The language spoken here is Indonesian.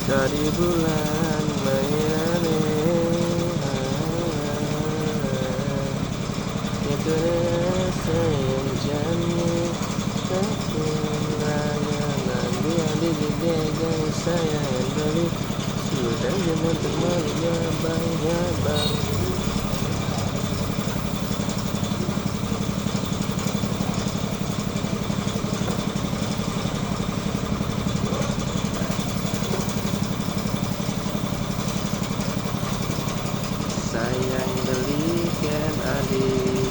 dari bulan Layali itu sayang jami kekurangan dia dijaga saya beli sudah jangan terlalu banyak. Sayang belikan adik